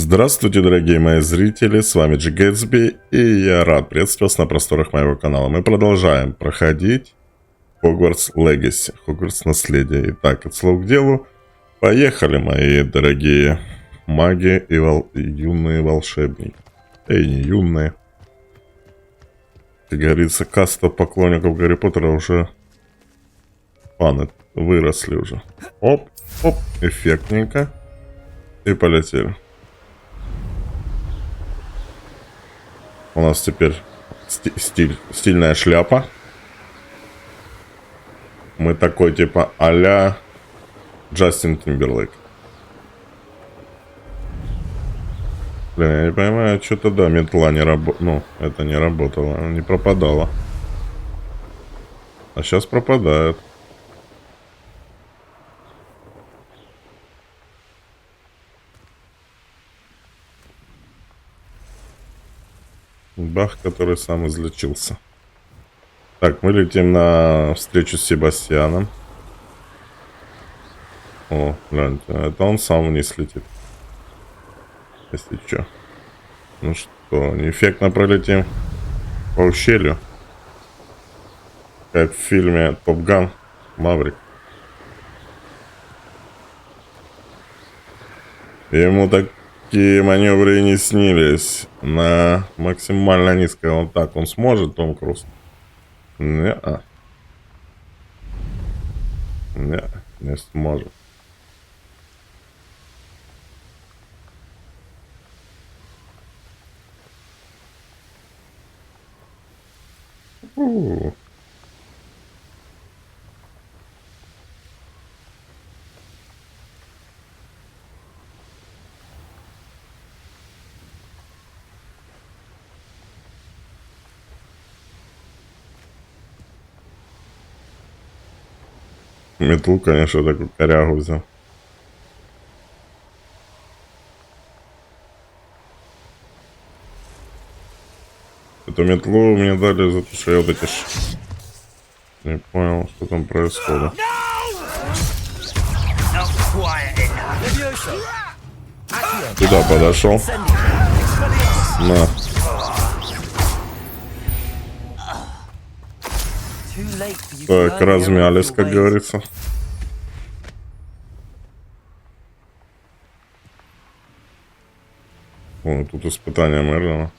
Здравствуйте, дорогие мои зрители, с вами Гэтсби, и я рад приветствовать вас на просторах моего канала. Мы продолжаем проходить Hogwarts Legacy, Hogwarts Наследие. Итак, от слов к делу, поехали, мои дорогие маги и юные волшебники. Эй, не юные. Как говорится, каста поклонников Гарри Поттера уже фаны выросли уже. Оп, оп, эффектненько. И полетели. У нас теперь стильная шляпа. Мы такой типа а-ля Джастин Тимберлейк. Блин, я не понимаю, что-то да, метла не работала. Ну, это не работало, она не пропадала. А сейчас пропадает. Бах, который сам излечился. Так, мы летим на встречу с Себастьяном. О, гляньте, это он сам вниз летит. Если что. Ну что, неэффектно пролетим по ущелью. Как в фильме Топ Ган Маврик. Ему такие маневры и не снились. На максимально низкой. Вот так он сможет, Том Круз? Не-а. Не сможет. Метлу, конечно, такую корягу взял. Эту метлу мне дали за то, что я вот эти... Не понял, что там происходит. Туда подошел. На. Так, размялись, как говорится. О, тут испытание Мерлина.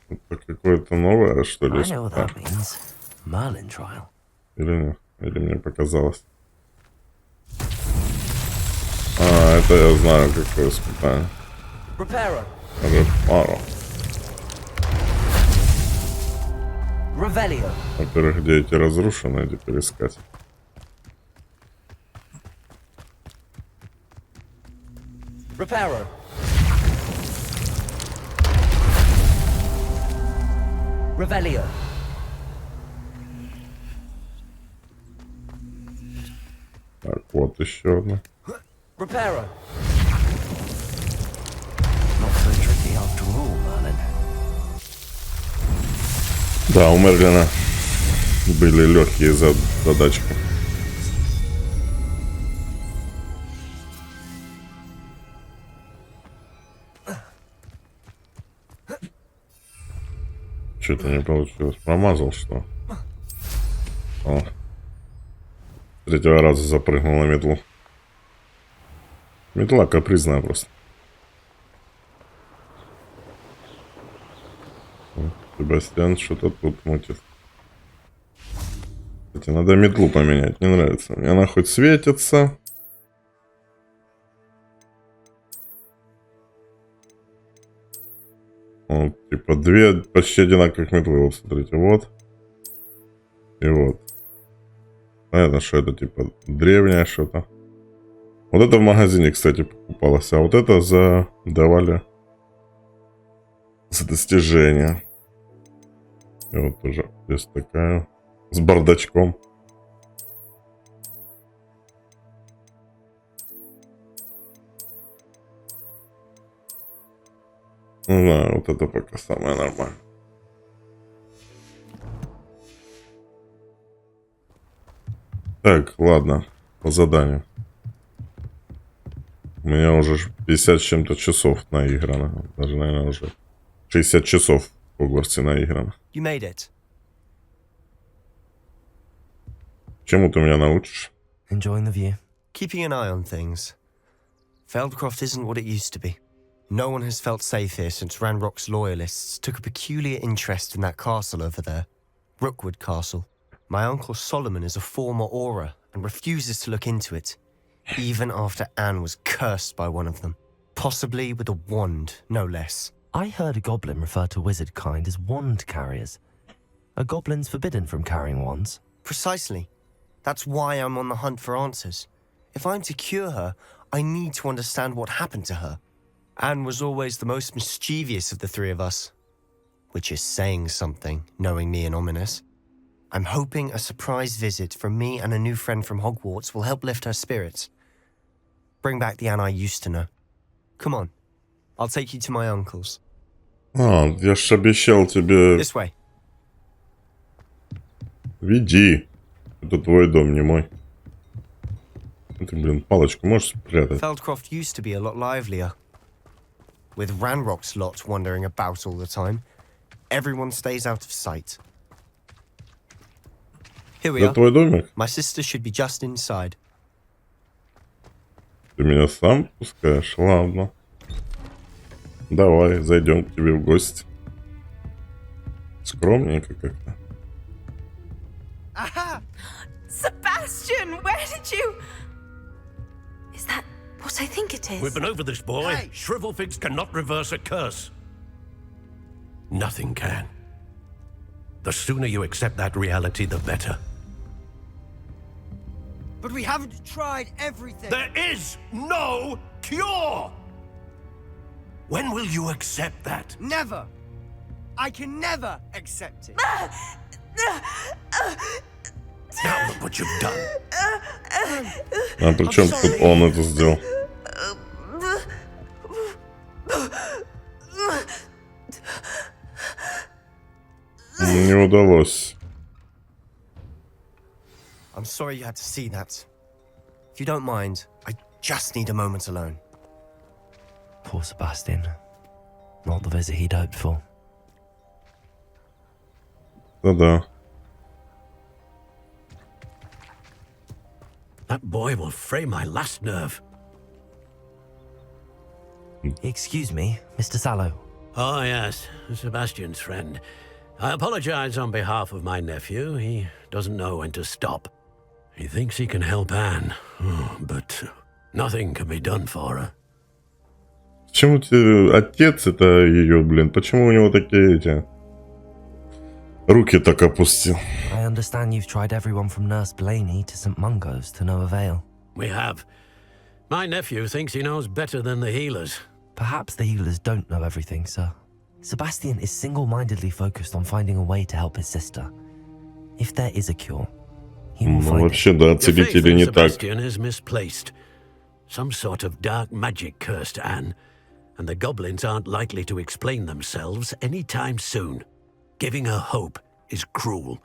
Это какое-то новое, что ли? Или нет? Или мне показалось? А, это я знаю, какое испытание. Репаро. Во-первых, где эти разрушенные теперь искать? Reparo. Revelio. Так, вот еще одна. Reparo. Not so tricky after all, Merlin. Да, у Мерлина были легкие задачки. Что-то не получилось. Промазал, что? О. С третьего раза запрыгнул на метлу. Метла капризная просто. Себастьян что-то тут мутит. Кстати, надо метлу поменять, не нравится. Мне она хоть светится. Вот, типа две почти одинаковых метлы. Вот, смотрите, вот. И вот. Понятно, что это типа древнее что-то. Вот это в магазине, кстати, покупалось. А вот это давали за достижение. И вот тоже здесь такая. С бардачком. Ну да, вот это пока самое нормальное. Так, ладно, по заданию. У меня уже 50 с чем-то часов наиграно. Даже, наверное, уже 60 часов в Хогвартсе наиграно. You made it. Чему ты меня научишь? Enjoying the view. Keeping an eye on things. Feldcroft isn't what it used to be. No one has felt safe here since Ranrock's loyalists took a peculiar interest in that castle over there. Rookwood Castle. My uncle Solomon is a former Auror and refuses to look into it, even after Anne was cursed by one of them. Possibly with a wand, no less. I heard a goblin refer to wizard kind as wand carriers. Are goblins forbidden from carrying wands? Precisely. That's why I'm on the hunt for answers. If I'm to cure her, I need to understand what happened to her. Anne was always the most mischievous of the three of us. Which is saying something, knowing me and Ominous. I'm hoping a surprise visit from me and a new friend from Hogwarts will help lift her spirits. Bring back the Anne I used to know. Come on. I'll take you to my uncle's. А, я ж обещал тебе... This way. Веди. Это твой дом, не мой. Ты, блин, палочку можешь спрятать? Feldcroft used to be a lot livelier. With Ranrock's lot wandering about all the time, everyone stays out of sight. Here we Это are. твой домик? My sister should be just inside. Ты меня сам пускаешь? Ладно. Давай, зайдем к тебе в гости. Скромненько как-то. Aha! Sebastian, where did you... Is that what I think it is? We've been over this, boy. Hey. Shrivelfigs cannot reverse a curse. Nothing can. The sooner you accept that reality, the better. But we haven't tried everything. There is no cure! When will you accept that? Never. I can never accept it. Now look what you've done. А при чем тут он это сделал? Не удалось. I'm sorry you had to see that. If you don't mind, I just need a moment alone. Poor Sebastian. Not the visit he'd hoped for. Да-да. That boy will fray my last nerve. Excuse me, Mr. Sallow. Oh, yes, Sebastian's friend. I apologize on behalf of my nephew. He doesn't know when to stop. He thinks he can help Anne, but nothing can be done for her. Почему отец это ее, блин? Почему у него такие эти... Руки так опустил. I understand you've tried everyone from Nurse Blaney to St. Mungo's to no avail. We have. My nephew thinks he knows better than the healers. Perhaps the healers don't know everything, sir. Sebastian is single-mindedly focused on finding a way to help his sister. If there is a cure, he will Ну, find it. вообще, да, Your faith целители in не так. Sebastian is misplaced. Some sort of dark magic cursed Anne, and the goblins aren't likely to explain themselves anytime soon. Giving her hope is cruel.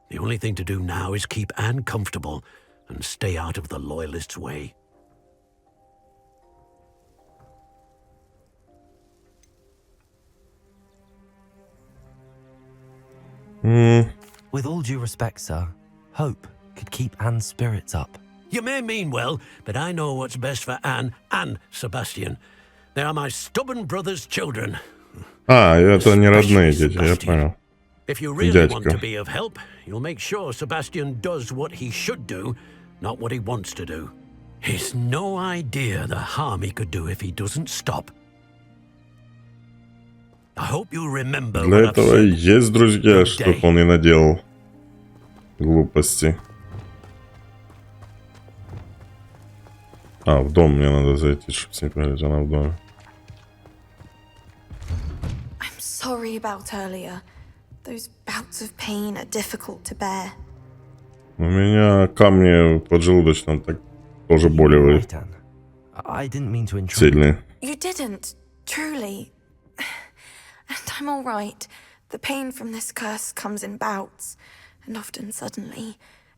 The only thing to do now is keep Anne comfortable and stay out of the Loyalists' way. With all due respect, sir, hope could keep Anne's spirits up. You may mean well, but I know what's best for Anne and Sebastian. They are my stubborn brother's children. А, это не родные дети, я понял. If you really want Дядька. to be of help, you'll make sure Sebastian does what he should do, not what he wants to do. He's no idea the harm he could do if he doesn't stop. I hope you remember Для what I've этого и said. есть друзья, Good чтоб day. он не наделал глупости. А, в дом мне надо зайти, чтобы с ней поговорить, она в доме. I'm sorry about earlier. Those bouts of pain are difficult to bear. У меня камни в поджелудочном так тоже болевые, Right, Anne. I didn't mean to intrude. сильные. You didn't, truly. And I'm all right. The pain from this curse comes in bouts, and often suddenly.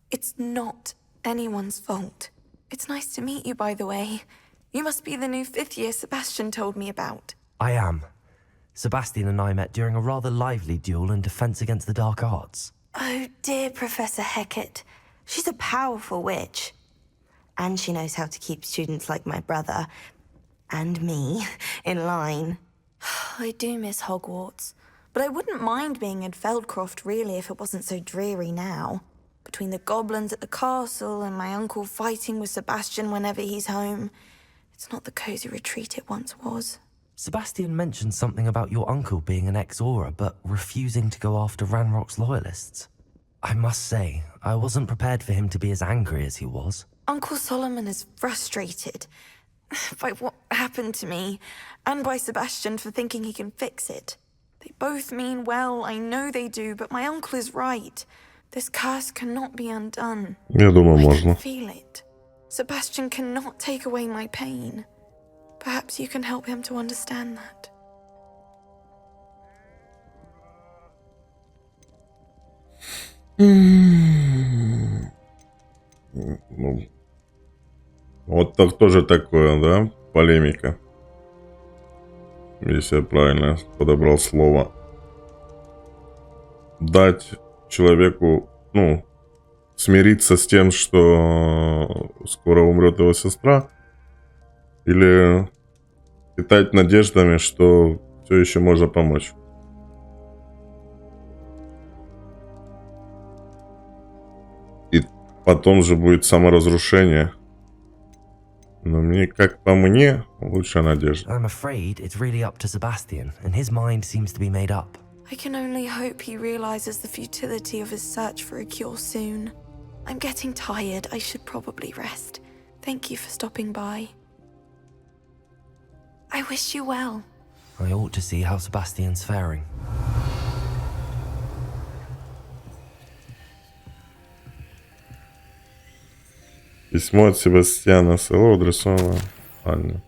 It's not anyone's fault. It's nice to meet you, by the way. You must be the new 5th year Sebastian told me about. I am. Sebastian and I met during a rather lively duel in Defense Against the Dark Arts. Oh, dear Professor Hecat. She's a powerful witch. And she knows how to keep students like my brother, and me, in line. I do miss Hogwarts, but I wouldn't mind being in Feldcroft really if it wasn't so dreary now. Between the goblins at the castle and my uncle fighting with Sebastian whenever he's home, it's not the cozy retreat it once was. Sebastian mentioned something about your uncle being an ex-Aura, but refusing to go after Ranrock's loyalists. I must say, I wasn't prepared for him to be as angry as he was. Uncle Solomon is frustrated by what happened to me, and by Sebastian for thinking he can fix it. They both mean well, I know they do, but my uncle is right. This curse cannot be undone. Я думаю, I можно. can feel it. Sebastian cannot take away my pain. Perhaps you can help him to understand that. Ну, вот так тоже такое, да? Полемика. Если я правильно подобрал слово. Дать человеку, ну, смириться с тем, что скоро умрет его сестра, или питать надеждами, что все еще можно помочь. И потом же будет саморазрушение. Но мне, как по мне, лучше надежда. I'm afraid it's really up to Sebastian, and his mind seems to be made up. I can only hope he realizes the futility of his search for a cure soon. I'm getting tired. I should probably rest. Thank you for stopping by. I wish you well. I ought to see how Sebastian's faring. Письмо от Себастьяна Село адресовано Анне.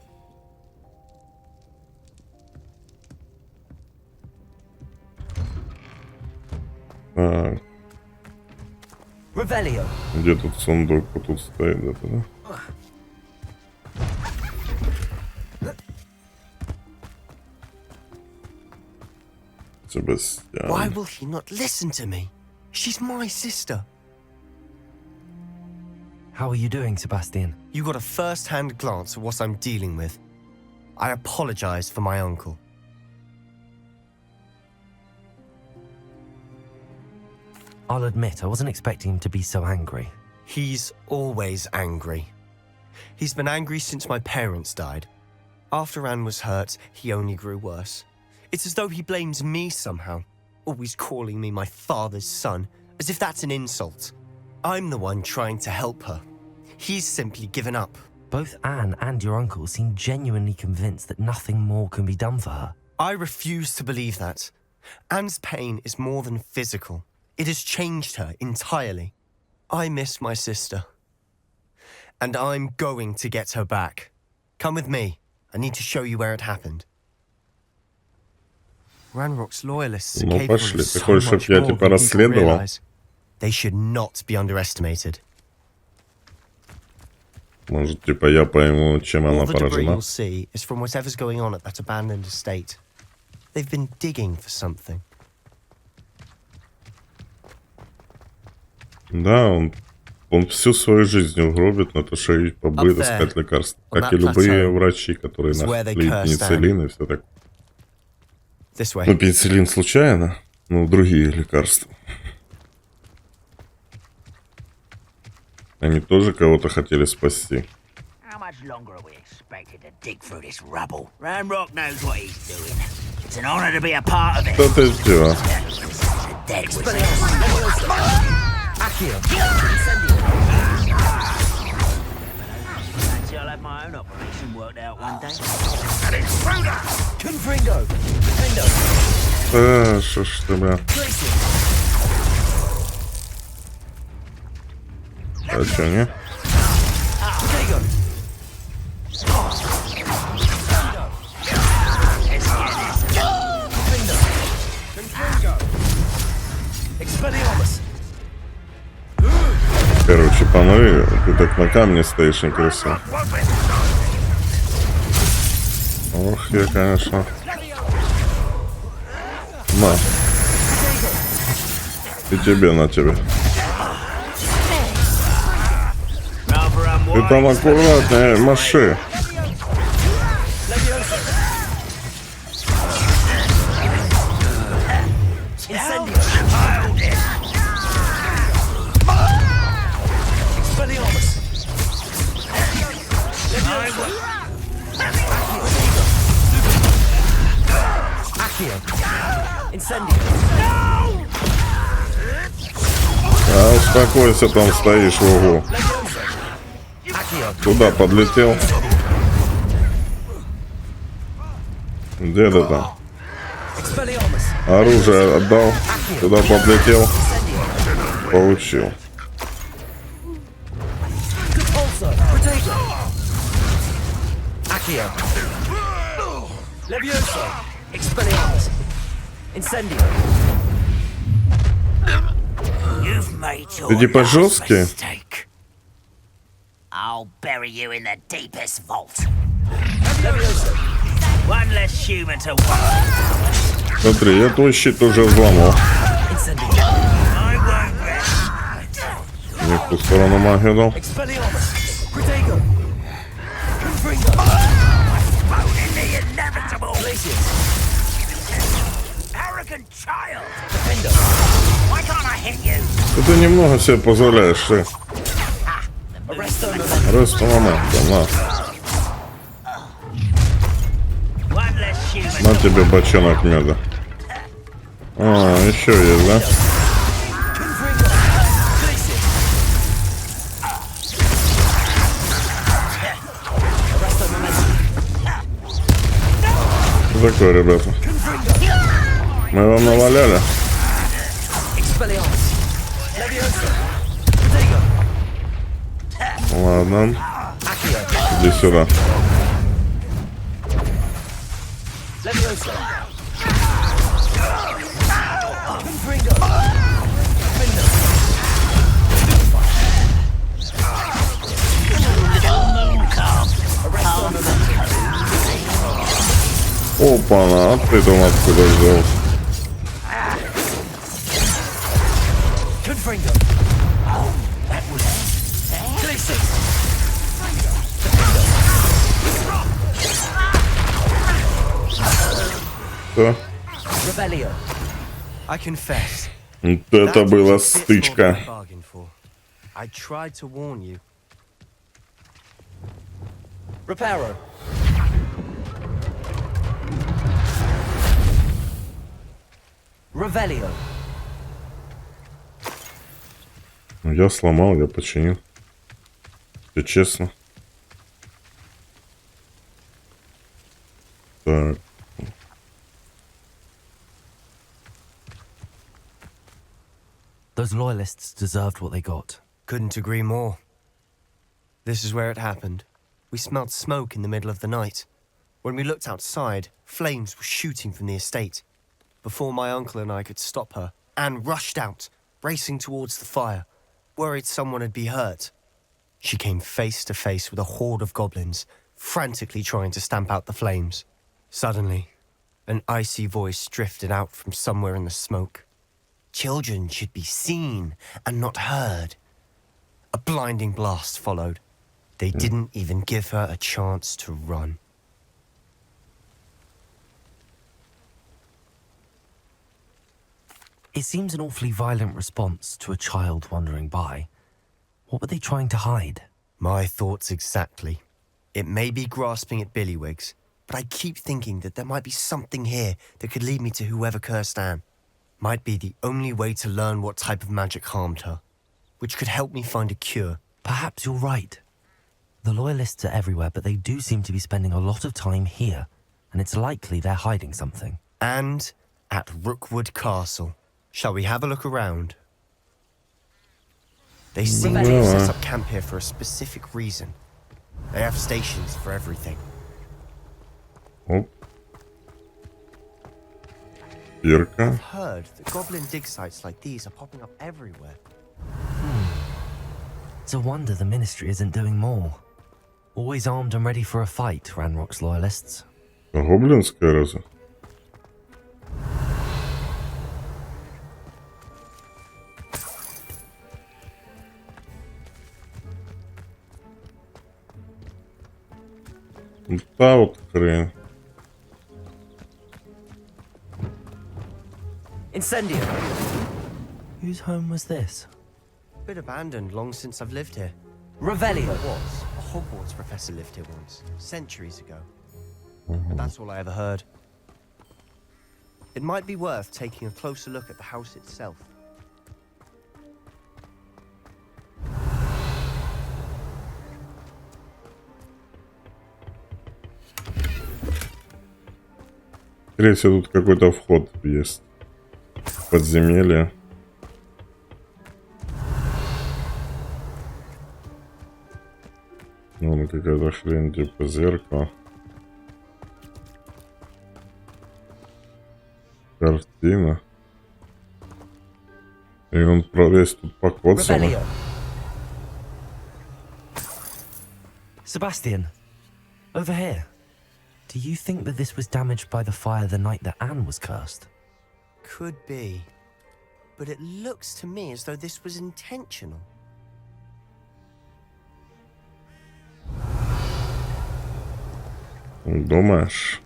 Так, Revelio. где тут сундук? Вот тут стоит это, да? Себастьян. Why will he not listen to me? She's my sister. How are you doing, Sebastian? You got a first-hand glance at what I'm dealing with. I apologize for my uncle. I'll admit, I wasn't expecting him to be so angry. He's always angry. He's been angry since my parents died. After Anne was hurt, he only grew worse. It's as though he blames me somehow, always calling me my father's son, as if that's an insult. I'm the one trying to help her. He's simply given up. Both Anne and your uncle seem genuinely convinced that nothing more can be done for her. I refuse to believe that. Anne's pain is more than physical. It has changed her entirely. I miss my sister. And I'm going to get her back. Come with me. I need to show you where it happened. Ranrock's loyalists are Ну, capable пошли. of Ты so хочешь, much чтоб я more типа than people расследовал? realize. They should not be underestimated. Может, типа я пойму, чем All она the debris поражена. you'll see is from whatever's going on at that abandoned estate. They've been digging for something. Да, он всю свою жизнь угробит на то, что и побыт искать лекарства. Как и любые врачи, которые нашли пенициллин и все такое. This way. Ну, пенициллин случайно, но другие лекарства. Они тоже кого-то хотели спасти. How much longer are we expected to dig through this rubble? Ranrock knows what he's doing. It's an honor to be a part of it. Что ты сделал? Dead wizard. I'll have my own operation worked out one day. Confringo. Что ж ты, бля. А чё, не? Короче, панове, ты так на камне стоишь некрасиво. Ох, я, конечно. На. И тебе на тебе. Ты там аккуратнее, маши. А, успокойся, там стоишь в углу. Туда подлетел. Где ты там? Оружие отдал. Туда подлетел. Получил. Ты типа жесткий? I'll bury you in the deepest vault. One less human to watch. Смотри, я твой щит уже взломал. I won't rest. Мне в ту сторону магию дал. Voting the inevitable. Arrogant child. Why can't I hit you? Ты немного себе позволяешь, ты. Росту момента, на. One less human. На тебе бочонок меда. А, еще есть, да? Что такое, ребята? Мы вам наваляли? Ладно. Иди сюда. Опа-на, а ты там откуда взялся? Что? I confess. Это была стычка. I tried to warn you. Reparo. Revelio. Ну, я сломал, я починил. Все честно. Так. Those loyalists deserved what they got. Couldn't agree more. This is where it happened. We smelled smoke in the middle of the night. When we looked outside, flames were shooting from the estate. Before my uncle and I could stop her, Anne rushed out, racing towards the fire, worried someone had been hurt. She came face to face with a horde of goblins, frantically trying to stamp out the flames. Suddenly, an icy voice drifted out from somewhere in the smoke. Children should be seen and not heard. A blinding blast followed. They didn't even give her a chance to run. It seems an awfully violent response to a child wandering by. What were they trying to hide? My thoughts exactly. It may be grasping at Billywigs, but I keep thinking that there might be something here that could lead me to whoever cursed Anne. Might be the only way to learn what type of magic harmed her, which could help me find a cure. Perhaps you're right. The loyalists are everywhere, but they do seem to be spending a lot of time here, and it's likely they're hiding something. And at Rookwood Castle. Shall we have a look around? They seem to have set up camp here for a specific reason. They have stations for everything. Оп. Ирка. I've heard that goblin dig sites like these are popping up everywhere. It's a wonder the Ministry isn't doing more. Always armed and ready for a fight, Ranrock's loyalists. Гоблинская разве? Та вот хрень. Incendio. Whose home was this? Been abandoned long since I've lived here. Revelio. Was. A Hogwarts professor lived here once, centuries ago. But that's all I ever heard. It might be worth taking a closer look at the house itself. Скорее всего, тут какой-то вход есть. Подземелье. Ну, какая-то хрень типа зеркало. Картина. И он весь тут покоцан. Revelio. Sebastian, over here. Do you think that this was damaged by the fire the night that Anne was cursed? Could be. But it looks to me as though this was intentional. Думаешь?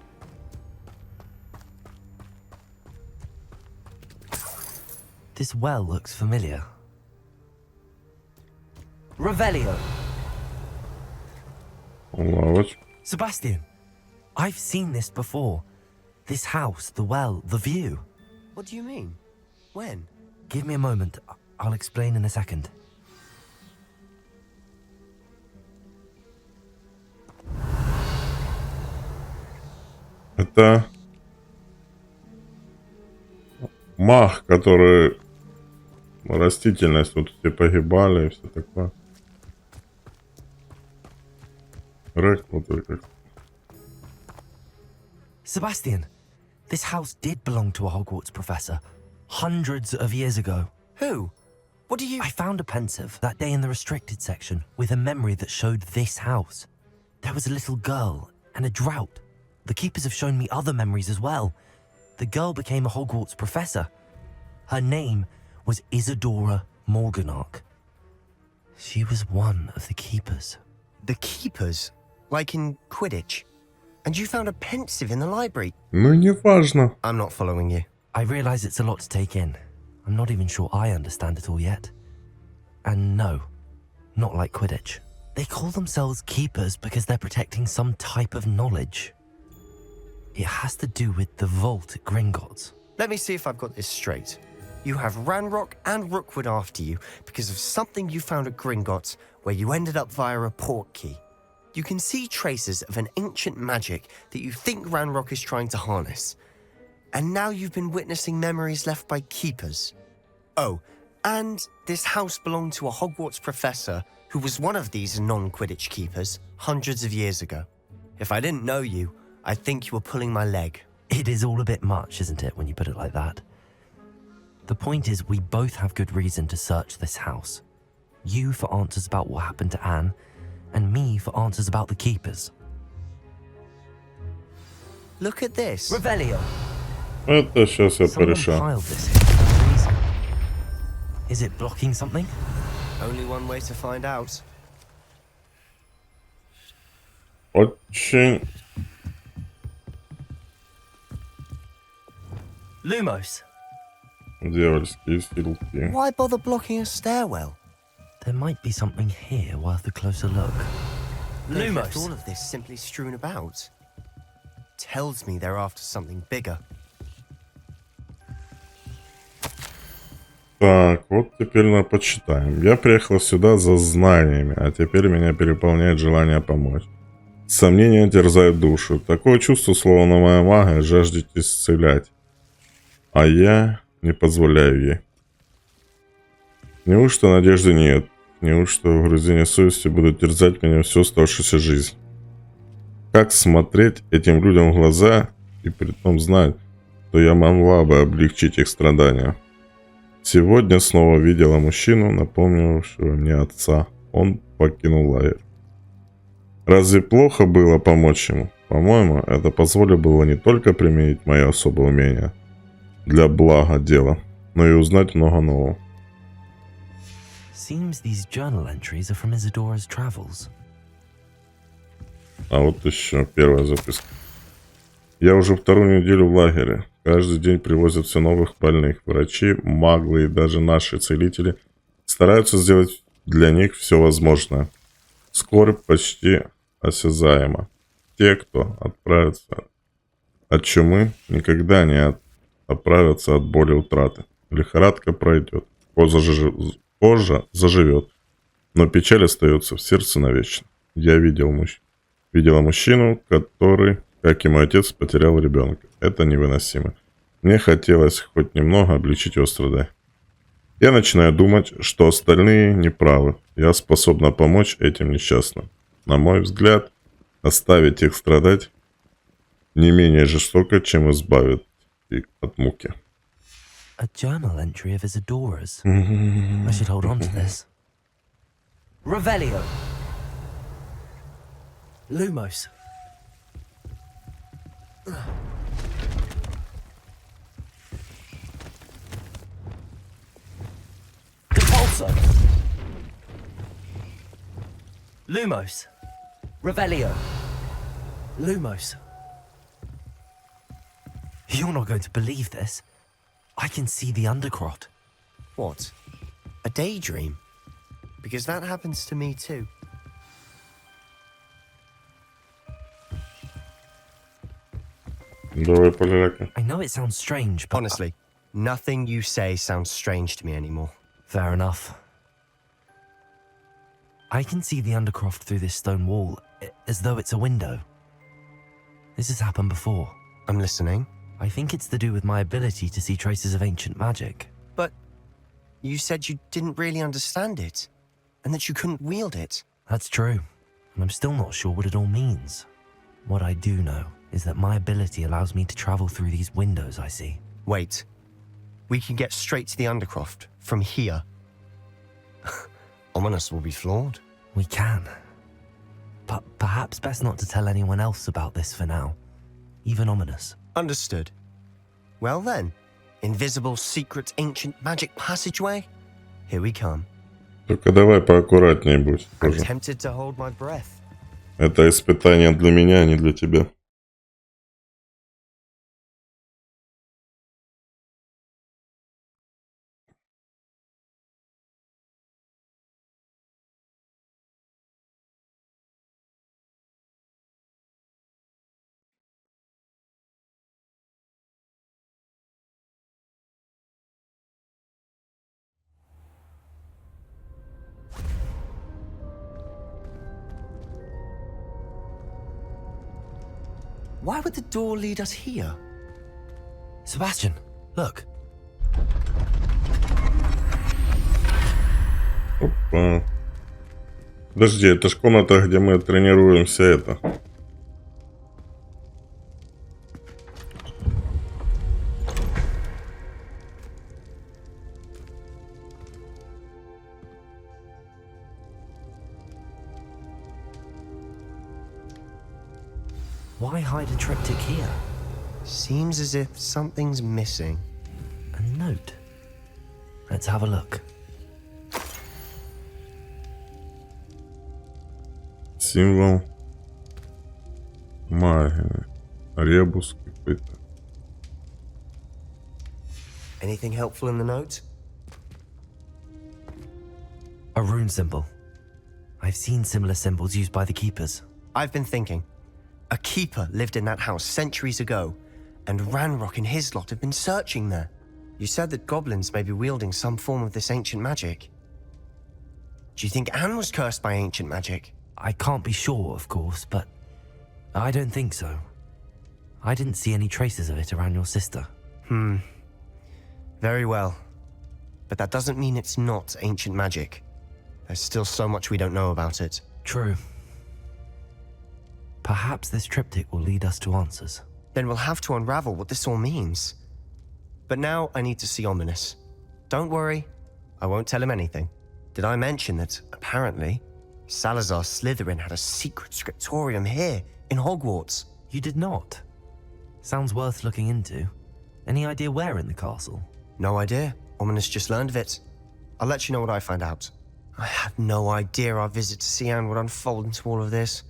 This well looks familiar. Revelio. Лавочка. Sebastian, I've seen this before. This house, the well, the view. What do you mean? When? Give me a moment. I'll explain in a second. Это маг, который растительность, вот все погибали и все такое. Рэк вот как. Sebastian, this house did belong to a Hogwarts professor hundreds of years ago. Who? What do you... I found a pensive that day in the restricted section with a memory that showed this house. There was a little girl and a drought. The keepers have shown me other memories as well. The girl became a Hogwarts professor. Her name was Isadora Morganach. She was one of the keepers. The keepers? Like in Quidditch? And you found a pensive in the library? Ну, не важно. I'm not following you. I realize it's a lot to take in. I'm not even sure I understand it all yet. And no, not like Quidditch. They call themselves keepers because they're protecting some type of knowledge. It has to do with the vault at Gringotts. Let me see if I've got this straight. You have Ranrock and Rookwood after you because of something you found at Gringotts where you ended up via a portkey. You can see traces of an ancient magic that you think Ranrock is trying to harness. And now you've been witnessing memories left by keepers. Oh, and this house belonged to a Hogwarts professor who was one of these non-Quidditch keepers hundreds of years ago. If I didn't know you, I'd think you were pulling my leg. It is all a bit much, isn't it, when you put it like that? The point is, we both have good reason to search this house. You for answers about what happened to Anne, and me for answers about the keepers. Look at this. Revelio. Это сейчас я Someone порешаю. piled this here for some reason. Is it blocking something? Only one way to find out. Очень. Lumos. Дьявольские силки. Why bother blocking a stairwell? There might be something here worth a closer look. They've left Lumos. all of this simply strewn about. Tells me they're after something bigger. Так, вот теперь почитаем. Я приехал сюда за знаниями, а теперь меня переполняет желание помочь. Сомнения терзают душу. Такое чувство, словно моя магия жаждет исцелять. А я не позволяю ей. Неужто надежды нет? Неужто угрызения совести будут терзать меня всю оставшуюся жизнь? Как смотреть этим людям в глаза и при том знать, что я могла бы облегчить их страдания? Сегодня снова видела мужчину, напомнившего мне отца. Он покинул лагерь. Разве плохо было помочь ему? По-моему, это позволило было не только применить мое особое умение для блага дела, но и узнать много нового. Seems these journal entries are from Isadora's travels. А вот еще первая записка. Я уже вторую неделю в лагере. Каждый день привозят все новых больных. Врачи, маглы и даже наши целители стараются сделать для них все возможное. Скорбь почти осязаема. Те, кто отправится от чумы, никогда не оправятся от боли утраты. Лихорадка пройдет, кожа заживет, но печаль остается в сердце навечно. Я видела мужчину, который, как и мой отец, потерял ребенка. Это невыносимо. Мне хотелось хоть немного облегчить его страдания. Я начинаю думать, что остальные неправы. Я способна помочь этим несчастным. На мой взгляд, оставить их страдать не менее жестоко, чем избавить их от муки. A journal entry of Isadora's. I should hold on to this. Revelio. Lumos. Depulso. Lumos. Revelio. Lumos. You're not going to believe this. I can see the undercroft. What? A daydream? Because that happens to me too. Давай, поляка. I know it sounds strange, but Honestly, nothing you say sounds strange to me anymore. fair enough. I can see the undercroft through this stone wall, as though it's a window. This has happened before. I'm listening. I think it's to do with my ability to see traces of ancient magic. But you said you didn't really understand it, and that you couldn't wield it. That's true, and I'm still not sure what it all means. What I do know is that my ability allows me to travel through these windows I see. Wait. We can get straight to the Undercroft from here. Ominous will be flawed. We can. But perhaps best not to tell anyone else about this for now. Even Ominous. Understood. Well then, invisible, secret, ancient magic passageway? Here we come. Только давай поаккуратнее будь. I'm Тоже. tempted to hold my breath. Это испытание для меня, а не для тебя. Why would the door lead us here? Sebastian, look. Опа. Подожди, это ж комната, где мы тренируемся это. Why hide a triptych here? Seems as if something's missing. A note. Let's have a look. Символ магии. Ребус какой-то. Anything helpful in the note? A rune symbol. I've seen similar symbols used by the keepers. I've been thinking. A keeper lived in that house centuries ago, and Ranrock and his lot have been searching there. You said that goblins may be wielding some form of this ancient magic. Do you think Anne was cursed by ancient magic? I can't be sure, of course, but I don't think so. I didn't see any traces of it around your sister. Very well. But that doesn't mean it's not ancient magic. There's still so much we don't know about it. True. Perhaps this triptych will lead us to answers. Then we'll have to unravel what this all means. But now I need to see Ominous. Don't worry, I won't tell him anything. Did I mention that, apparently, Salazar Slytherin had a secret scriptorium here in Hogwarts? You did not? Sounds worth looking into. Any idea where in the castle? No idea. Ominous just learned of it. I'll let you know what I find out. I had no idea our visit to Sian would unfold into all of this.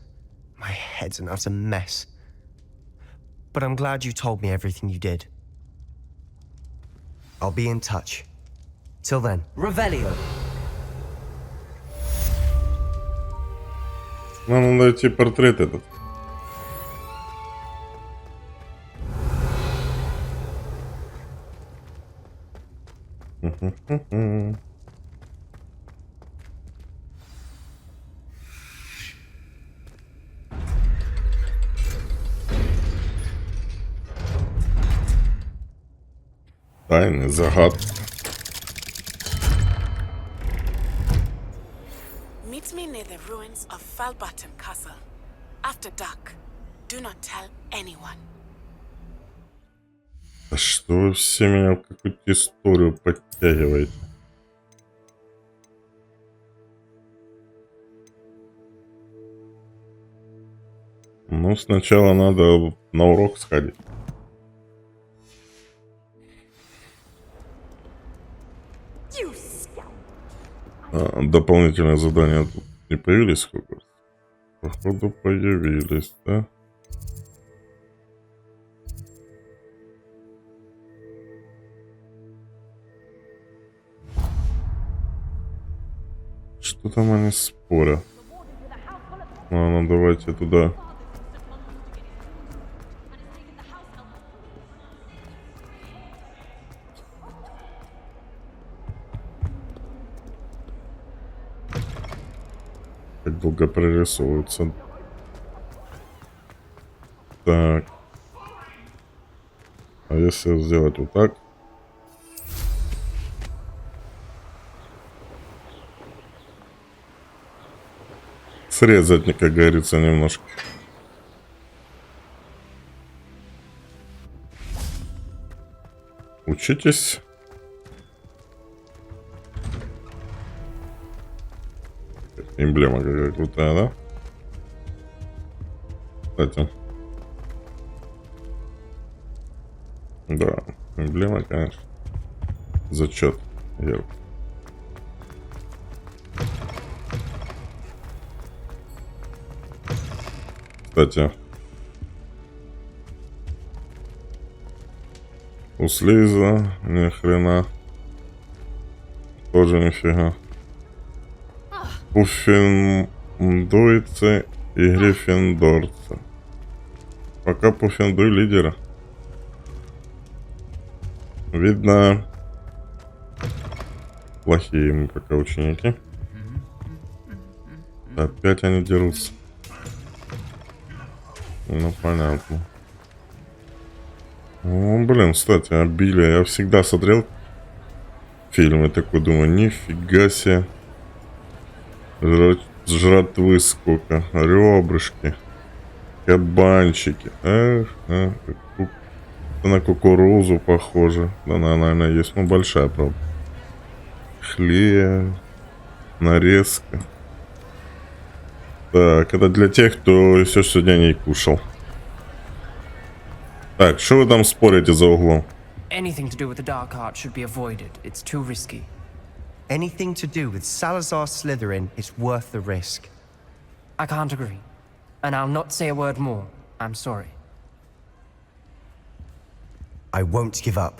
My head's an utter mess. But I'm glad you told me everything you did. I'll be in touch. Till then. Revelio. Нам надо найти портрет этот. Тайны, загадки. Meet me near the ruins of Falbaton Castle. After dark. Do not tell anyone. А что вы все меня в какую-то историю подтягиваете? Ну, сначала надо на урок сходить. Дополнительные задания тут не появились в Хогвартс? Походу появились, да? Что там они спорят? Ладно, давайте туда. Как долго прорисовываются. Так. А если сделать вот так? Срезать, как говорится, немножко. Учитесь. Эмблема какая крутая, да? Кстати. Да, эмблема, конечно. Зачет. Герб. Кстати. У Слиза ни хрена. Тоже нифига. Пуффиндуйцы и гриффиндорцы. Пока Пуффиндуй лидера. Видно, плохие мы пока ученики. Опять они дерутся. Ну, понятно. О, блин, кстати, обилие. Я всегда смотрел фильмы, такой думаю, нифига себе. Жратвы сколько. Ребрышки. Кабанчики. На кукурузу похоже. Да, она, наверное, есть. Ну, большая, правда. Хлеб. Нарезка. Так, это для тех, кто еще сегодня не кушал. Так, что вы там спорите за углом? Anything to do with the dark art should be avoided. It's too risky. Anything to do with Salazar Slytherin is worth the risk. I can't agree. And I'll not say a word more. I'm sorry. I won't give up.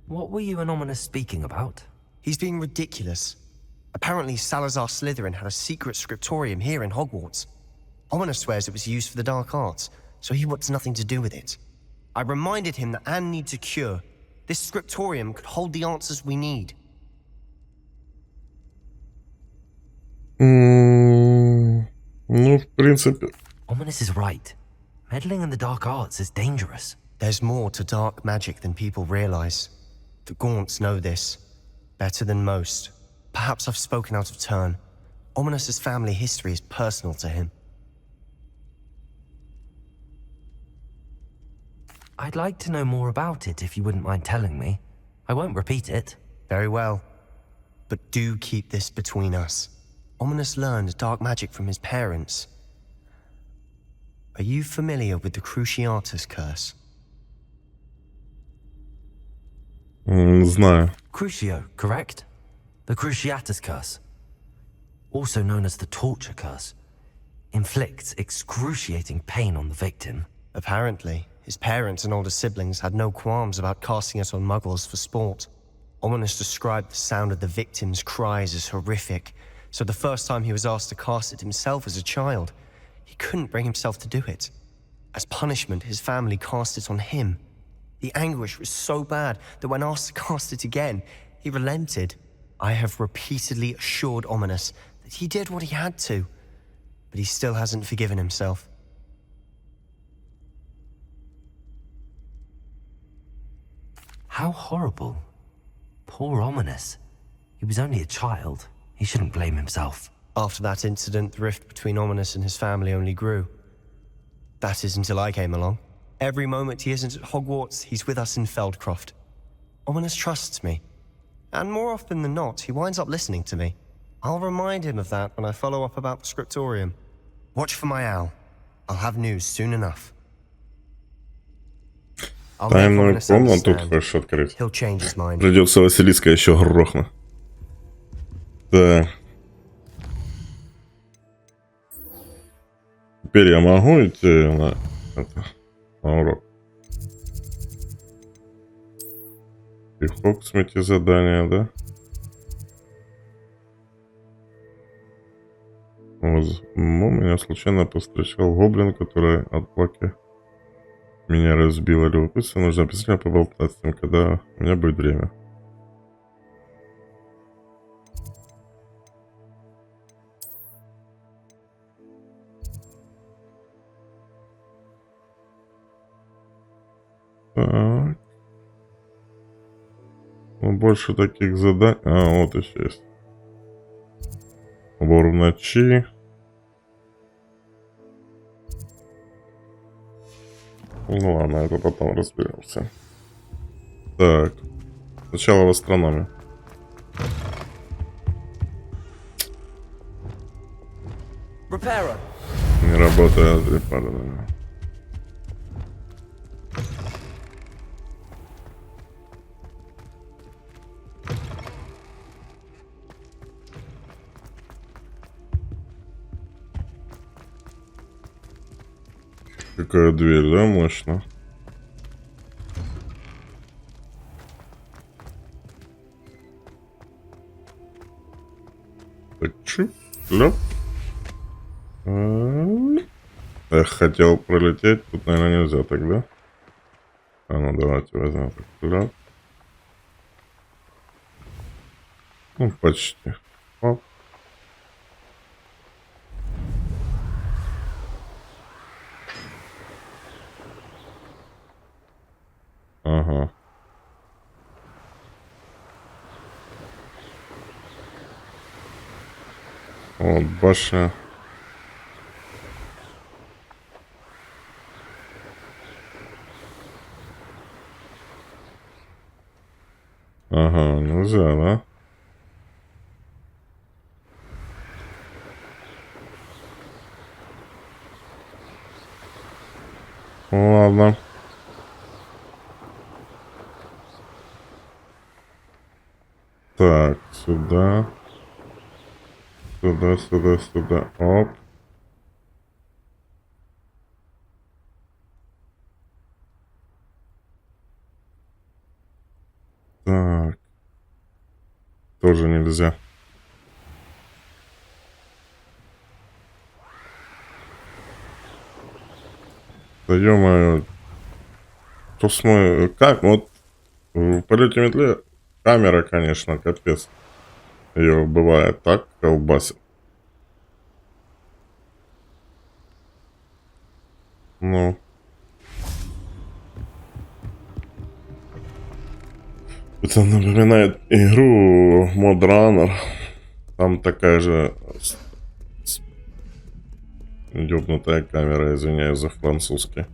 What were you and Ominous speaking about? He's being ridiculous. Apparently Salazar Slytherin had a secret scriptorium here in Hogwarts. Ominous swears it was used for the dark arts, so he wants nothing to do with it. I reminded him that Anne needs a cure. This scriptorium could hold the answers we need. Ну, в принципе. Ominous is right. Meddling in the dark arts is dangerous. There's more to dark magic than people realize. The Gaunts know this. Better than most. Perhaps I've spoken out of turn. Ominous's family history is personal to him. I'd like to know more about it if you wouldn't mind telling me. I won't repeat it. Very well. But do keep this between us. Ominous learned dark magic from his parents. Are you familiar with the Cruciatus curse? Знаю. Crucio, correct? The Cruciatus curse, also known as the torture curse, inflicts excruciating pain on the victim. Apparently, his parents and older siblings had no qualms about casting it on muggles for sport. Ominous described the sound of the victim's cries as horrific, so the first time he was asked to cast it himself as a child, he couldn't bring himself to do it. As punishment, his family cast it on him. The anguish was so bad that when asked to cast it again, he relented. I have repeatedly assured Ominous that he did what he had to, but he still hasn't forgiven himself. How horrible. Poor Ominous. He was only a child. He shouldn't blame himself. After that incident, the rift between Ominous and his family only grew. That is until I came along. Every moment he isn't at Hogwarts, he's with us in Feldcroft. Ominous trusts me. And more often than not, he winds up listening to me. I'll remind him of that when I follow up about the scriptorium. Watch for my owl. I'll have news soon enough. I'll make Тайную Ominous комнату understand. хочешь открыть? He'll change his mind. Придется Василиска еще грохнуть. Так. Теперь я могу идти на урок. И в Хогсмите задание, да? Меня случайно повстречал гоблин, который от плаки меня разбил. Любопытно, нужно обязательно поболтать с ним, когда у меня будет время. Так. Ну, больше таких заданий. Вот еще есть. Вор в ночи. Ну ладно, это потом разберемся. Так. Сначала в астрономии. Reparo. Не работает репарно. Какая дверь, да, мощно. Так, чу, ляп. Эх, хотел пролететь, тут, наверное, нельзя тогда. А ну, давайте возьмем так, ляп. Ну, почти. Оп. Ага. Вот башня. Ага, нельзя, да? Ладно. Так, сюда. Сюда, сюда, сюда. Оп. Так. Тоже нельзя. Да ё-моё. Как? Вот в полете метле камера, конечно, капец. Ее бывает так колбасит. Ну. Это напоминает игру Mod Runner. Там такая же ёбнутая камера, извиняюсь за французский.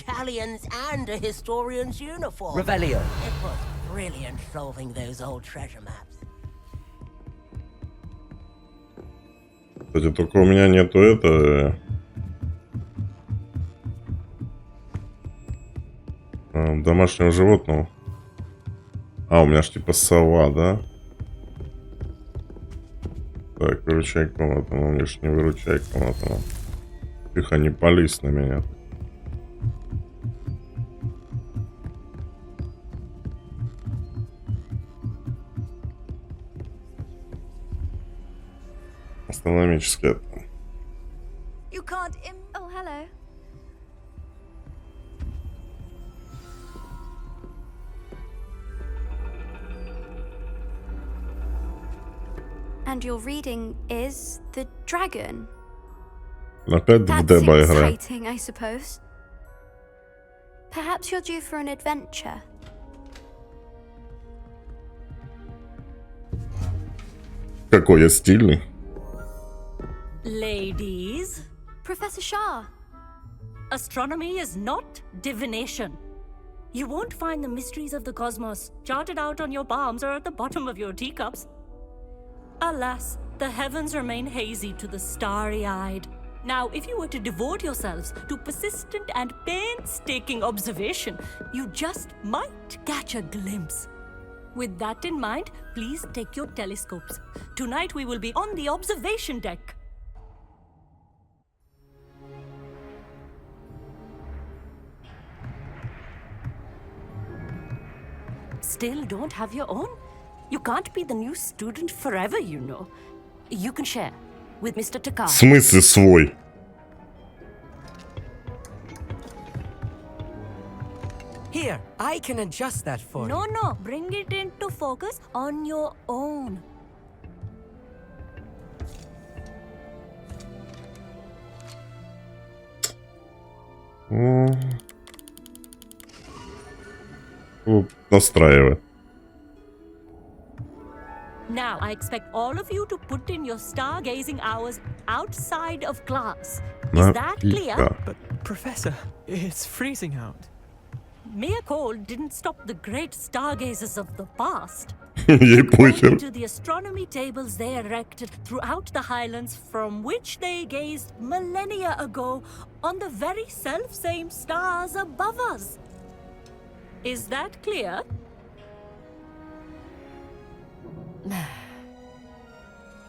Galleons and a historian's uniform. Revelio. It was brilliant solving those old treasure maps. Кстати, только у меня нету домашнего животного. А, у меня ж типа сова, да? Так, выручай комнату, ну мне ж не выручай комнату. Тихо, не пались на меня. Астрономический. You can't Oh, hello. And your reading is The Dragon. Опять в That's Деба играю. exciting, I suppose. Perhaps you're due for an adventure. Какой я стильный. Ladies, Professor Shah. astronomy is not divination. You won't find the mysteries of the cosmos charted out on your palms or at the bottom of your teacups. Alas, the heavens remain hazy to the starry-eyed. Now, if you were to devote yourselves to persistent and painstaking observation, you just might catch a glimpse. With that in mind, please take your telescopes. Tonight we will be on the observation deck. Still don't have your own? You can't be the new student forever, you know. You can share with Mr. В Takar. смысле свой? Here, I can adjust that for you. No, bring it into focus on your own. Настраивает. Now, I expect all of you to put in your stargazing hours outside of class. Is that clear? But, Professor, it's freezing out. Mere cold didn't stop the great stargazers of the past. Ей похер. To the astronomy tables they erected throughout the highlands from which they gazed millennia ago on the very self-same stars above us. Is that clear?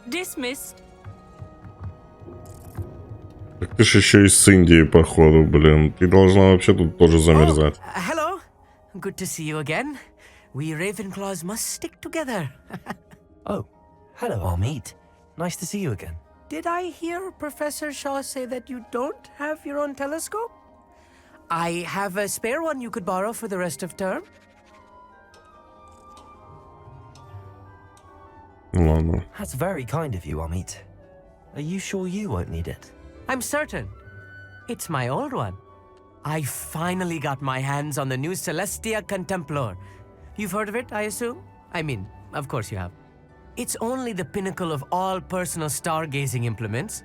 Dismissed. Так ты ж еще из Индии, походу, блин. Ты должна вообще тут тоже замерзать. Hello. Good to see you again. We Ravenclaws must stick together. Oh, hello, Amit. Nice to see you again. Did I hear Professor Shaw say that you don't have your own telescope? I have a spare one you could borrow for the rest of term. Ладно. That's very kind of you, Amit. Are you sure you won't need it? I'm certain. It's my old one. I finally got my hands on the new Celestia Contemplar. You've heard of it, I assume? I mean, of course you have. It's only the pinnacle of all personal stargazing implements.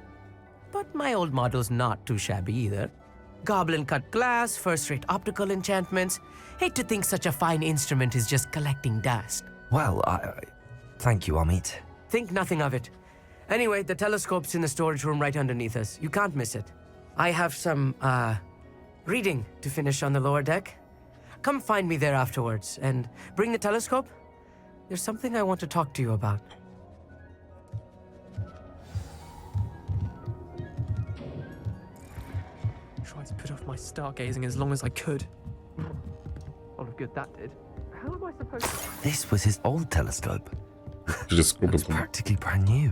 But my old model's not too shabby either. Goblin-cut glass, first-rate optical enchantments. Hate to think such a fine instrument is just collecting dust. Well, thank you, Amit. Think nothing of it. Anyway, the telescope's in the storage room right underneath us. You can't miss it. I have some, reading to finish on the lower deck. Come find me there afterwards, and bring the telescope. There's something I want to talk to you about. Tried to put off my stargazing as long as I could. A lot of good that did. How am I supposed to... This was his old telescope. Телескоп It's это. practically brand new.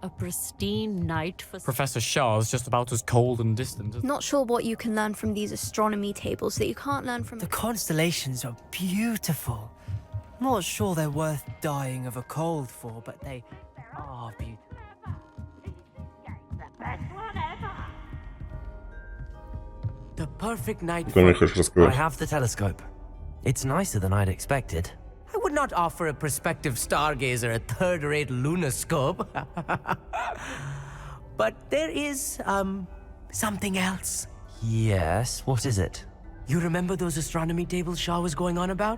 A pristine night for... Professor Shah's just about as cold and distant as... Not sure what you can learn from these astronomy tables that you can't learn from... The constellations are beautiful. Not sure they're worth dying of a cold for, but they are beautiful. The perfect night Что мне for... хочешь I рассказать? have the telescope. It's nicer than I'd expected. I would not offer a prospective stargazer a third-rate lunoscope. But there is, something else. Yes, what is it? You remember those astronomy tables Shaw was going on about?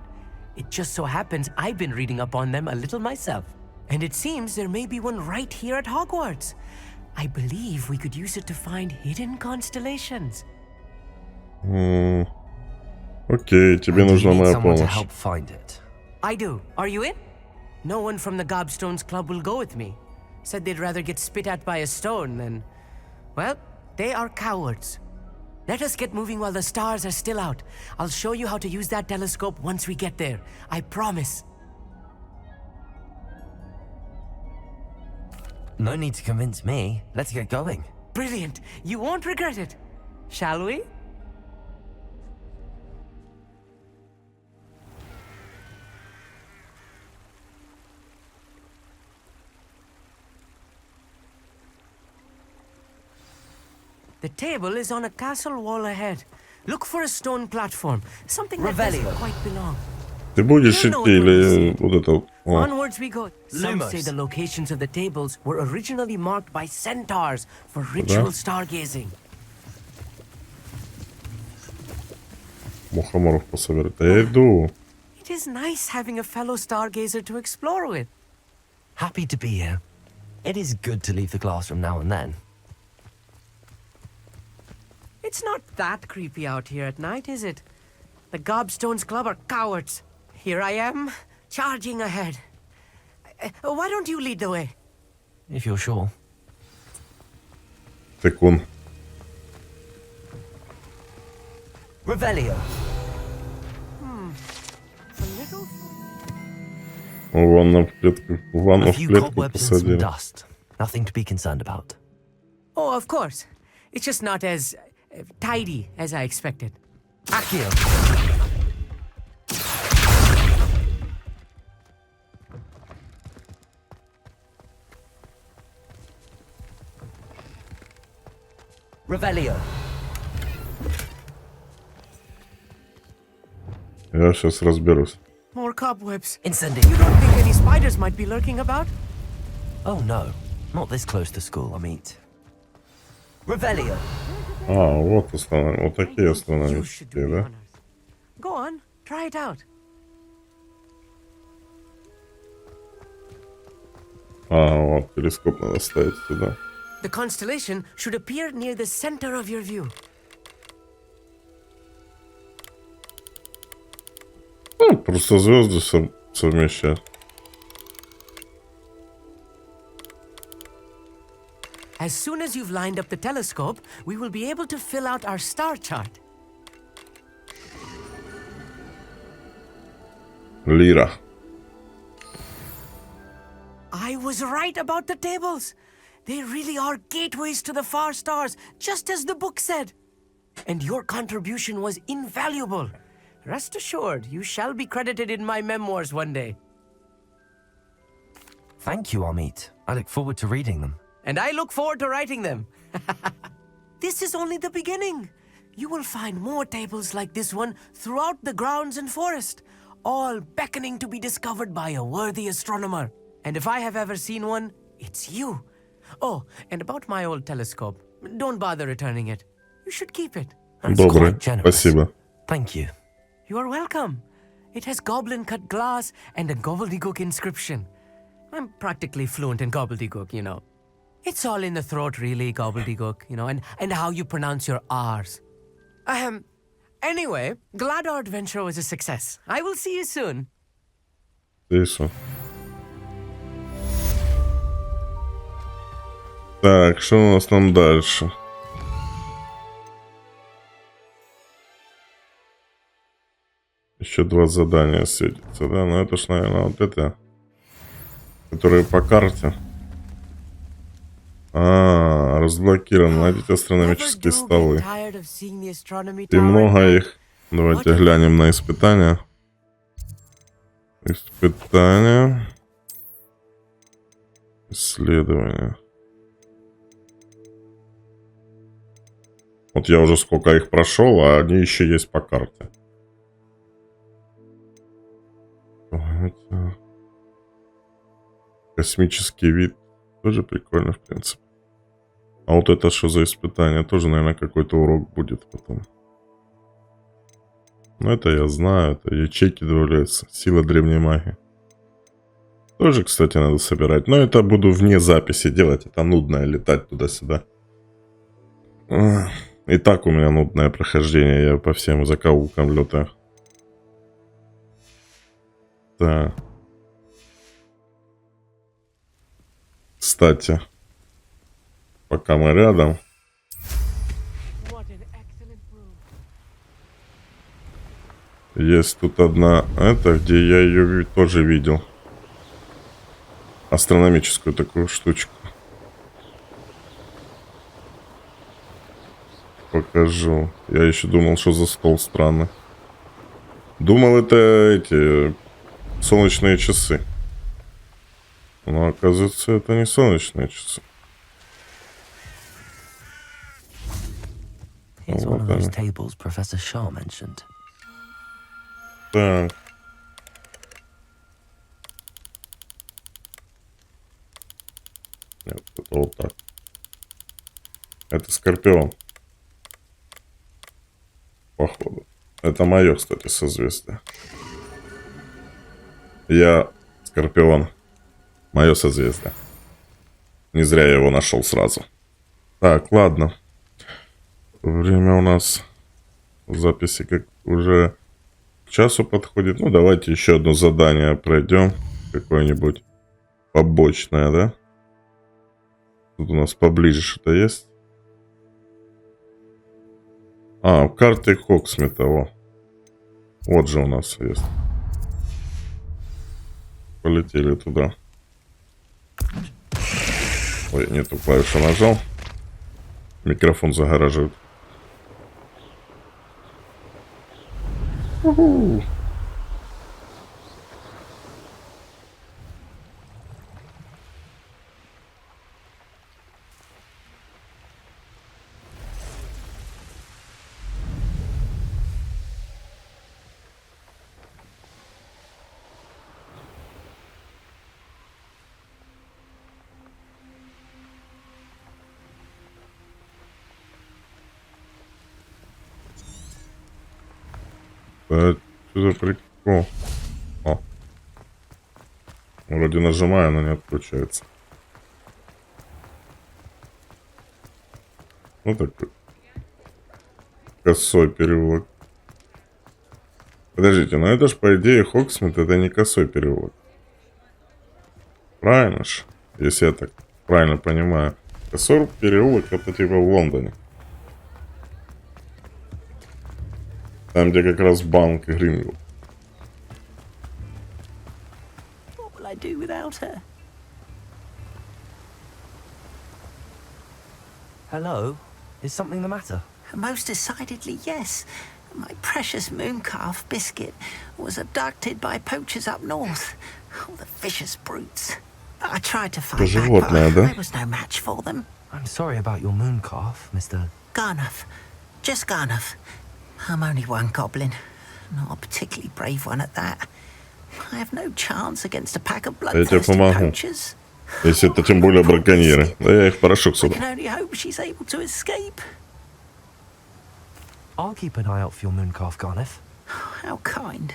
It just so happens I've been reading up on them a little myself. And it seems there may be one right here at Hogwarts. I believe we could use it to find hidden constellations. Окей, тебе нужна моя Someone to помощь. help find it. I do. Are you in? No one from the Gobstones Club will go with me. Said they'd rather get spit at by a stone than... Well, they are cowards. Let us get moving while the stars are still out. I'll show you how to use that telescope once we get there. I promise. No need to convince me. Let's get going. Brilliant. You won't regret it. Shall we? The table is on a castle wall ahead. Look for a stone platform. Something that doesn't quite belong. Ты будешь идти или вот это? О, Onwards we go. Some say the locations of the tables were originally marked by centaurs for ritual stargazing. мухоморов пособирать. Да я иду. It is nice having a fellow stargazer to explore with. Happy to be here. It is good to leave the classroom now and then. It's not that creepy out here at night, is it? The Gobstones Club are cowards. Here I am, charging ahead. Why don't you lead the way? If you're sure. Тыкун. Revelio. A little... Ванну в клетку, ванну A в few клетку cobwebs and some посадили. dust. Nothing to be concerned about. Oh, of course. It's just not as tidy as I expected. Accio. Revelio. Я сейчас разберусь. More cobwebs. Incendio. You don't think any spiders might be lurking about? Oh no, not this close to school, I mean. Revelio. А, вот основные, вот такие You should do астрономические, the да? honors. Go on, try it out. А, вот, телескоп надо ставить сюда. The constellation should appear near the center of your view. Ну, просто звезды совмещать. As soon as you've lined up the telescope, we will be able to fill out our star chart. Лира. I was right about the tables. They really are gateways to the far stars, just as the book said. And your contribution was invaluable. Rest assured, you shall be credited in my memoirs one day. Thank you, Amit. I look forward to reading them. And I look forward to writing them. This is only the beginning. You will find more tables like this one throughout the grounds and forest, all beckoning to be discovered by a worthy astronomer. And if I have ever seen one, it's you. Oh, and about my old telescope, don't bother returning it. You should keep it. That's Добрый, quite generous. спасибо. Thank you. You are welcome. It has goblin-cut glass and a gobbledygook inscription. I'm practically fluent in gobbledygook, you know. It's all in the throat, really, gobbledygook, you know, and how you pronounce your R's. Anyway, glad our adventure was a success. I will see you soon. Тише. Так, что у нас там дальше? Еще 2 задания светятся, да? Но это ж, наверное, вот это, которые по карте. А, разблокирован. Найдите астрономические столы. И много их. Давайте глянем на испытания. Испытания. Исследования. Вот я уже сколько их прошел, а они еще есть по карте. Это... Космический вид. Тоже прикольно, в принципе. А вот это что за испытание? Тоже, наверное, какой-то урок будет потом. Ну, это я знаю. Это ячейки добавляются. Сила древней магии. Тоже, кстати, надо собирать. Но это буду вне записи делать. Это нудно летать туда-сюда. И так у меня нудное прохождение. Я по всем закоулкам летаю. Так. Кстати, пока мы рядом. Есть тут одна, где я ее тоже видел. Астрономическую такую штучку. Покажу. Я еще думал, что за стол странный. Думал, это эти солнечные часы. Но оказывается, это не солнечные часы. Here's one of those tables Professor Shaw mentioned. Так. Нет, это вот так. Это Скорпион. Походу. Это мое, кстати, созвездие. Я Скорпион. Мое созвездие. Не зря я его нашел сразу. Так, ладно. Время у нас в записи как уже к часу подходит. Ну, давайте еще одно задание пройдем. Какое-нибудь побочное, да? Тут у нас поближе что-то есть. А, в карте Хогсмита, во. Вот же у нас есть. Полетели туда. Ой, не ту клавишу нажал. Микрофон загораживает. Уху. Что за прикол? О. Вроде нажимаю, но не отключается. Ну такой. Косой переулок. Подождите, но это ж по идее Хогсмит, это не косой переулок. Правильно ж? Если я так правильно понимаю. Косой переулок это типа в Лондоне. Там, где как раз банк Гринвилл. What will I do without her? Hello? Is something the matter? Most decidedly, yes. My precious mooncalf biscuit was abducted by poachers up north. Oh, the vicious brutes. I tried to fight back, but I was no match for them. I'm sorry about your mooncalf, Mr. Garnuff. Just Garnuff. I'm only one goblin. Not a particularly brave one at that. I have no chance against a pack of bloodthirsty poachers. Если это тем более браконьеры. Да я их порошок сюда. I can only hope she's able to escape. I'll keep an eye out for your mooncalf, Garniff. How kind.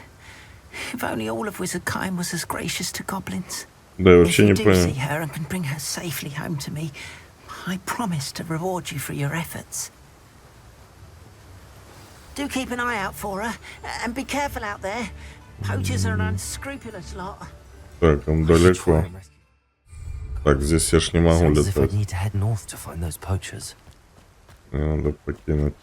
If only all of Wizardkind was as gracious to goblins. Да, я вообще не If you do see понял. her and can bring her safely home to me, I promise to reward you for your efforts. Do keep an eye out for her, and be careful out there. Poachers are an unscrupulous lot. Так, он далеко. Так, здесь я ж не могу Sounds as if I'd летать. need to head north to find those poachers. Мне надо покинуть.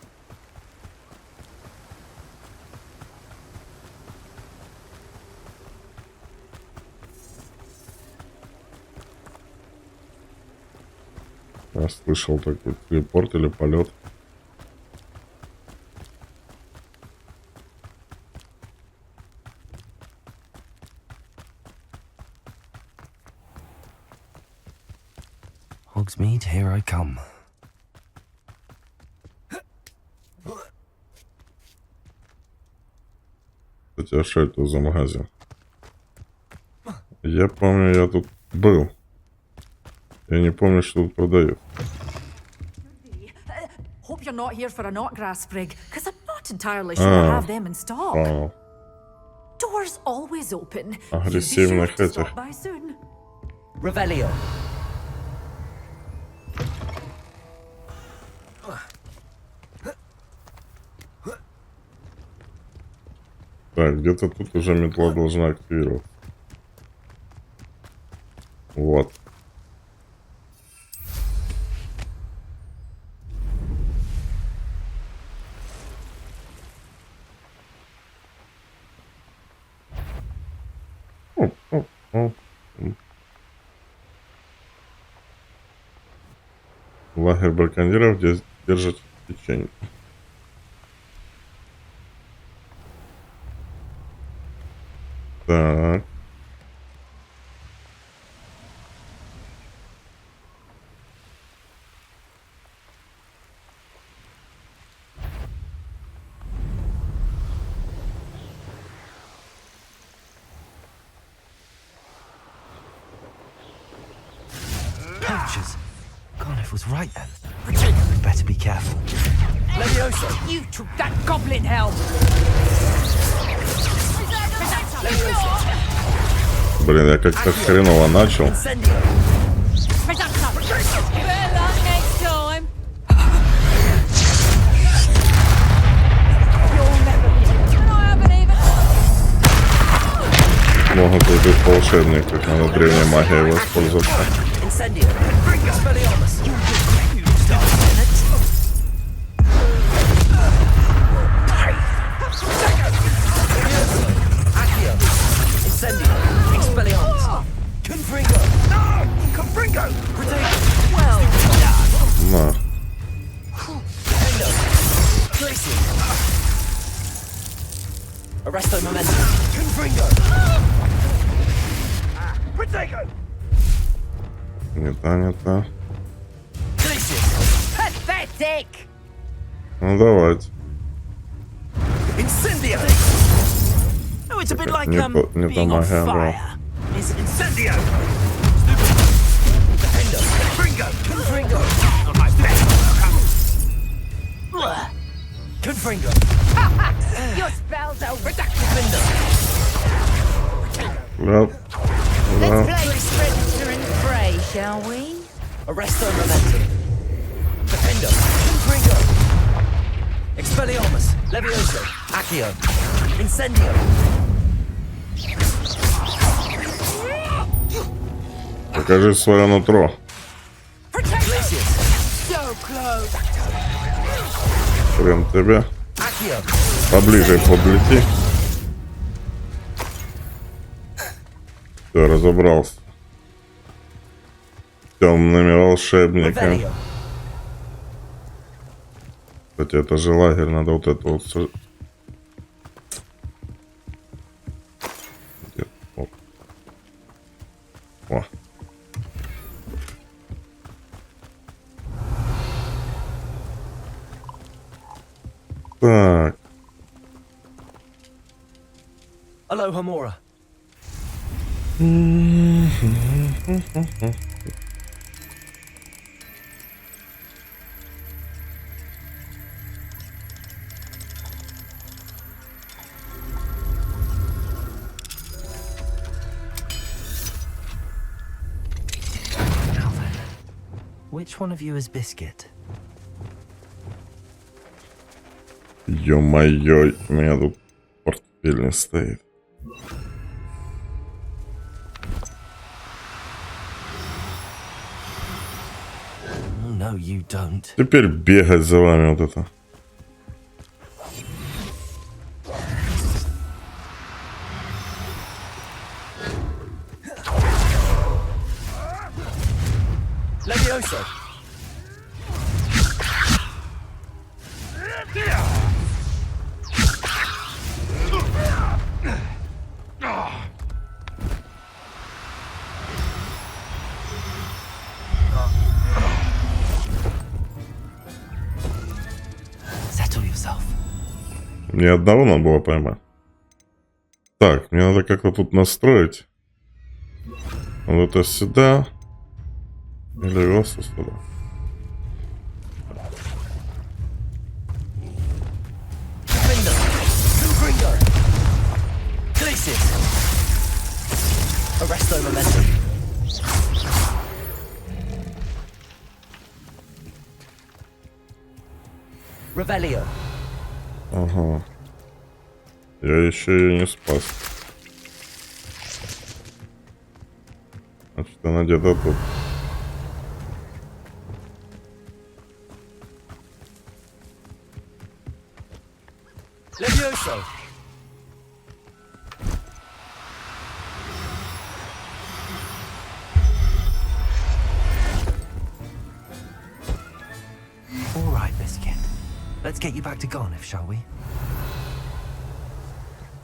Я слышал такой телепорт или полет. Hogsmeade, here I come. Кстати, а что это за магазин? Я помню, я тут был. Я не помню, что тут продают. Hope you're not here for a knotgrass sprig, because I'm not not entirely sure I have them in stock. О, Doors always open. агрессивных You'll be sure to этих. stop by soon. Revelio. Так, где-то тут уже метла должна активироваться. Вот. Лагерь браконьеров, где держат печенье. Так. Poachers. Carniff was right then. Better be careful. Leviosa. You took that goblin helm! Блин, я как-то хреново начал. Incendio. Могут быть волшебник, как надо древней магией воспользоваться. Incendio. Expelliarmus. Accio. Incendio. Expelliarmus. Confringo. No! Confringo! Well done. На. Endo. Glacier. Arresto momentum. Confringo. Protego. Не та, не та. Pathetic! Ну давайте. Incendio. Oh, it's a bit like Не being on магия была. fire. It's incendio. Defendo. Confringo. Confringo. Not my best. Confringo. Your spells are Defendo. Ляп. Ляп. play Sprinter and Prey, shall we? Arresto momentum. Defendo. Confringo. Expelliarmus. Levioso. Accio. Incendio. Покажи свое нутро. Glaciers. So close! Прям тебя. Accio. Поближе подлети. Все, разобрался. Темными волшебниками. Revelio. Кстати, это же лагерь, надо вот это вот... Где? О. О. Так. Aloha Mora. Now then, which one of you is Biscuit? Ё-моё, у меня тут портфель не стоит. No, you don't. Теперь бегать за вами вот это. Levioso. Settle yourself. Мне одного надо было поймать. Так, мне надо как-то тут настроить. Вот это сюда. Или веса сюда. Arresto momentum. Revelio. Ага. Я еще ее не спас. Значит, она где-то тут. Levioso. All right, Biscuit. Let's get you back to Garniff, shall we?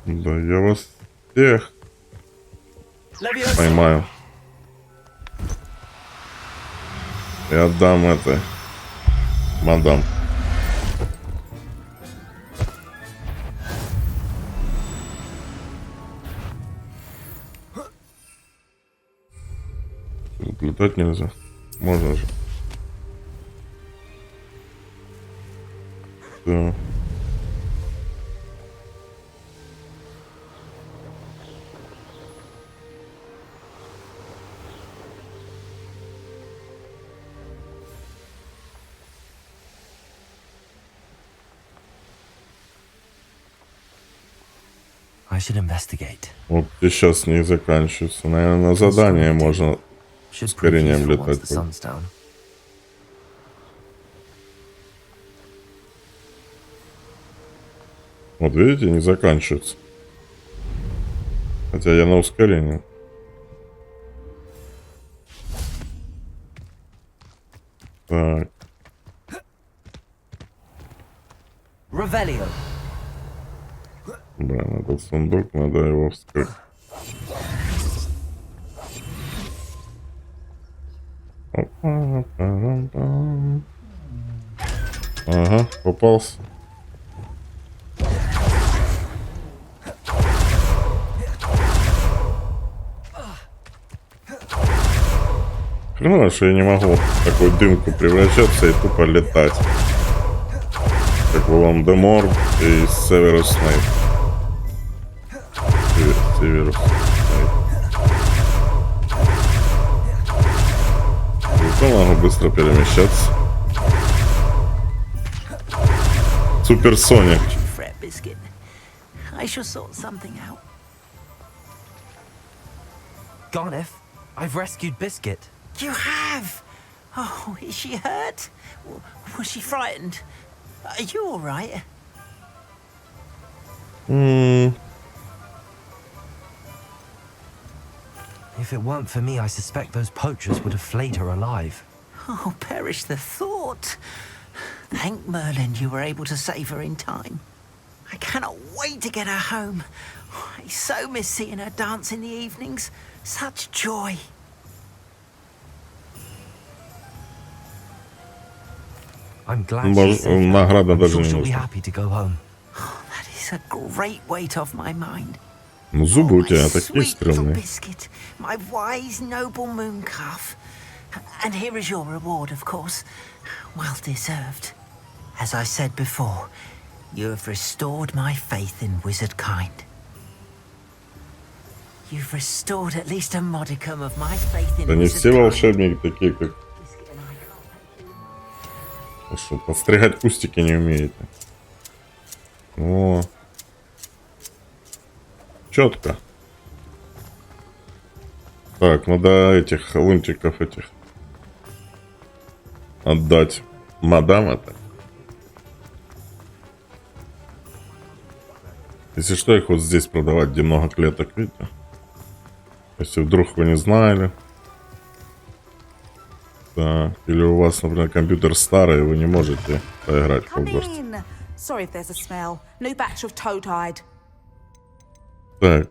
Да, я вас всех Levioso. поймаю. И отдам это мадам. Тут летать нельзя. Можно же. Да. I should investigate. Вот и сейчас не заканчивается. Наверное, на задание можно ускорением летать. Вот видите, не заканчивается. Хотя я на ускорении. Так. Revelio. Блин, этот сундук, надо его вскрыть. Ага, попался. Хреново, что я не могу в такую дымку превращаться и тупо летать. Как Волан-де-Мор и Северус Снейп. Северус Снейп. Я могу быстро перемещаться. Суперсоник. Garniff, I've rescued Biscuit. You have? Oh, is she hurt? Was she frightened? Are you all right? If it weren't for me, I suspect those poachers would have flayed her alive. Oh, perish the thought. Thank Merlin you were able to save her in time. I cannot wait to get her home. I so miss seeing her dance in the evenings. Such joy. I'm glad she's safe. I'm sure she'll be happy to go home. Oh, that is a great weight off my mind. Ну, зубы у тебя такие стрёмные. Biscuit, my wise, noble moon calf. And here is your reward, of course. Well deserved. As I said before, you have restored my faith in wizard kind. You've restored at least a modicum of my faith in Да не wizard все kind. волшебники такие, как... Вы что, подстригать кустики не умеете? О. Четко. Так, надо этих лунтиков этих отдать мадам это. Если что, их вот здесь продавать, где много клеток, видите? Если вдруг вы не знали. Так, или у вас, например, компьютер старый, и вы не можете поиграть в Хогвартс. Sorry if there's a smell. New batch of toe-tied. Так.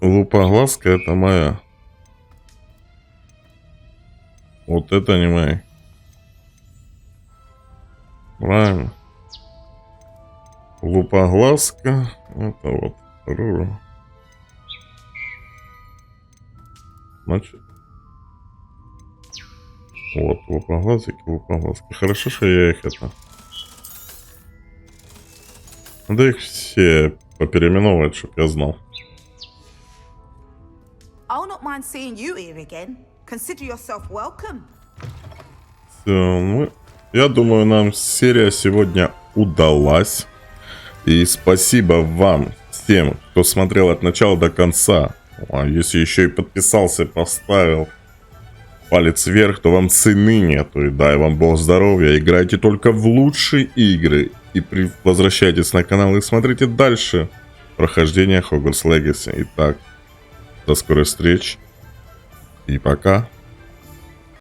Лупоглазка это моя. Вот это не моя. Правильно. Лупоглазка. Это вот. Значит. Вот, лупоглазики, лупоглазки. Хорошо, что я их это Надо их все попереименовывать, чтоб я знал. I'll not mind seeing you here again. Consider yourself welcome. Все, я думаю, нам серия сегодня удалась. И спасибо вам всем, кто смотрел от начала до конца. А если еще и подписался, поставил палец вверх, то вам цены нету. И дай вам бог здоровья. Играйте только в лучшие игры. И возвращайтесь на канал и смотрите дальше. Прохождение Hogwarts Legacy. Итак, до скорой встречи. И пока.